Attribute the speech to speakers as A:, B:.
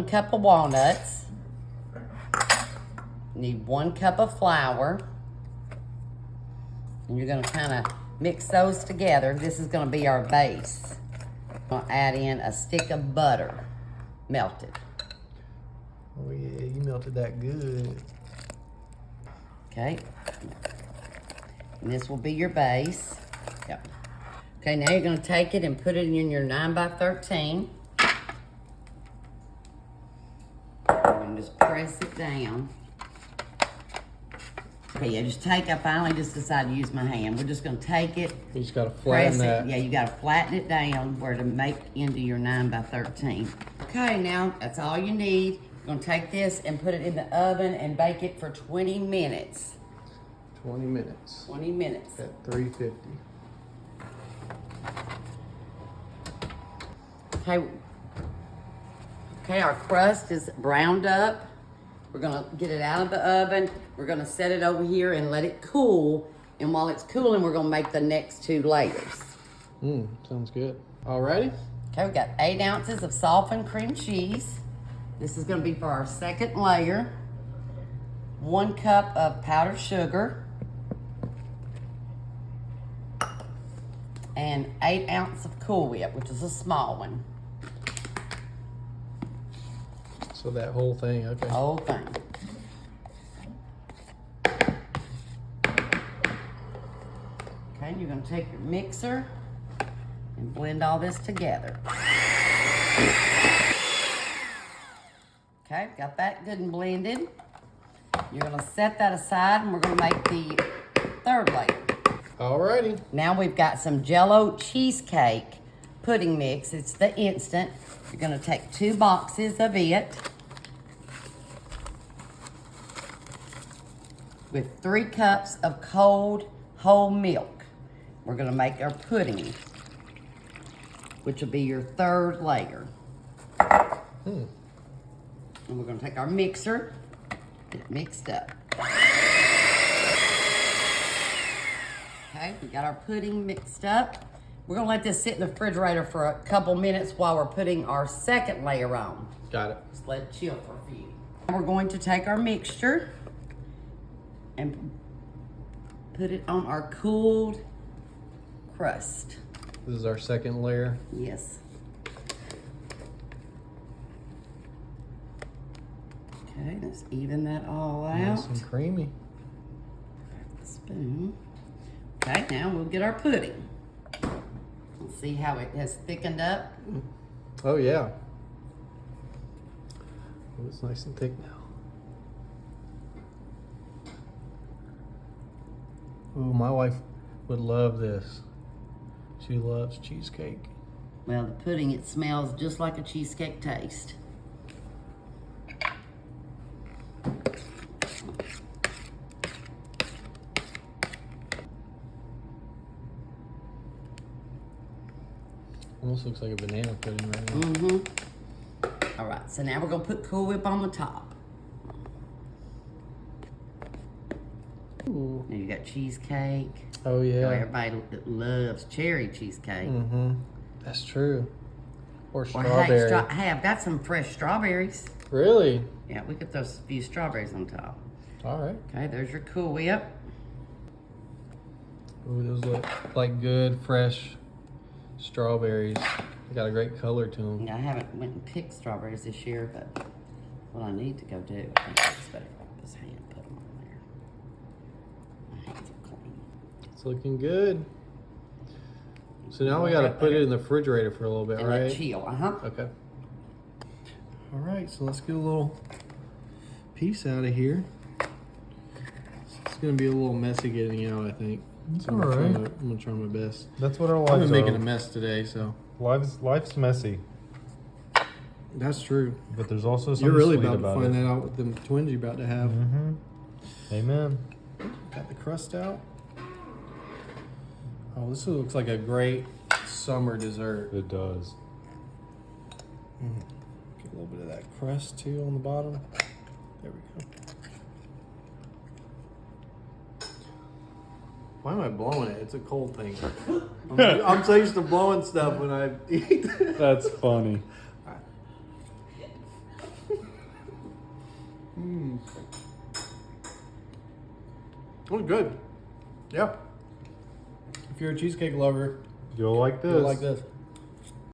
A: 1 cup of walnuts. You need 1 cup of flour. And you're gonna kind of mix those together. This is gonna be our base. I'm gonna add in a stick of butter, melted.
B: Oh yeah, you melted that good.
A: Okay. And this will be your base. Yep. Okay, now you're gonna take it and put it in your 9x13. And just press it down. Okay, yeah, just take, I finally just decided to use my hand. We're just gonna take it.
B: You just gotta flatten that.
A: Yeah, you gotta flatten it down where to make into your 9x13. Okay, now that's all you need. You're gonna take this and put it in the oven and bake it for 20 minutes.
B: 20 minutes.
A: 20 minutes.
B: At 350.
A: Okay, our crust is browned up. We're gonna get it out of the oven. We're gonna set it over here and let it cool. And while it's cooling, we're gonna make the next 2 layers.
B: Sounds good. All righty.
A: Okay, we got 8 ounces of softened cream cheese. This is gonna be for our second layer. 1 cup of powdered sugar. And 8 ounces of Cool Whip, which is a small one.
B: So that whole thing, okay.
A: Whole thing. Okay, and you're gonna take your mixer and blend all this together. Okay, got that good and blended. You're gonna set that aside and we're gonna make the 3rd layer.
B: Alrighty.
A: Now we've got some Jell-O cheesecake pudding mix. It's the instant. You're gonna take 2 boxes of it with 3 cups of cold whole milk. We're gonna make our pudding, which will be your 3rd layer. And we're gonna take our mixer, get it mixed up. Okay, we got our pudding mixed up. We're gonna let this sit in the refrigerator for a couple minutes while we're putting our 2nd layer on.
B: Got it.
A: Just let it chill for a few. We're going to take our mixture and put it on our cooled crust.
B: This is our 2nd layer.
A: Yes. Okay, let's even that all out.
B: Nice and creamy.
A: Spoon. Okay, now we'll get our pudding. Let's see how it has thickened up.
B: Oh yeah. Oh, it's nice and thick now. Oh, my wife would love this. She loves cheesecake.
A: Well, the pudding, it smells just like a cheesecake taste.
B: Almost looks like a banana pudding right now.
A: Mm-hmm. All right, so now we're gonna put Cool Whip on the top.
B: Ooh.
A: Now you got cheesecake.
B: Oh
A: You know,
B: yeah.
A: everybody loves cherry cheesecake.
B: That's true. Or
A: Or
B: strawberry.
A: hey, I've got some fresh strawberries.
B: Really?
A: Yeah, we could throw a few strawberries on top.
B: All right.
A: Okay, there's your Cool Whip.
B: Ooh, those look like good fresh strawberries. They got a great color to them.
A: Yeah, I haven't went and picked strawberries this year, but what I need to go do, I think it's better if I put this hand put them on there. My hands are clean.
B: It's looking good. So now we got to put it in the refrigerator for a little bit,
A: And
B: right?
A: let it chill,
B: Okay. All right, so let's get a little piece out of here. It's gonna be a little messy getting out, I think.
C: It's
B: So
C: all right.
B: I'm gonna try my best.
C: That's what our
B: I've
C: lives
B: been making
C: are.
B: a mess today, so
C: Life's messy,
B: that's true.
C: but there's also something
B: You're really
C: sweet
B: about to
C: about
B: find
C: it.
B: that out with them twins you're about to have.
C: Amen.
B: Got the crust out. Oh, this looks like a great summer dessert.
C: It does.
B: Get a little bit of that crust too on the bottom. There we go. Why am I blowing it? It's a cold thing. I'm so used to blowing stuff when I eat.
C: That's funny.
B: Oh, good. Yeah. If you're a cheesecake lover,
C: You'll like this.
B: you'll like this.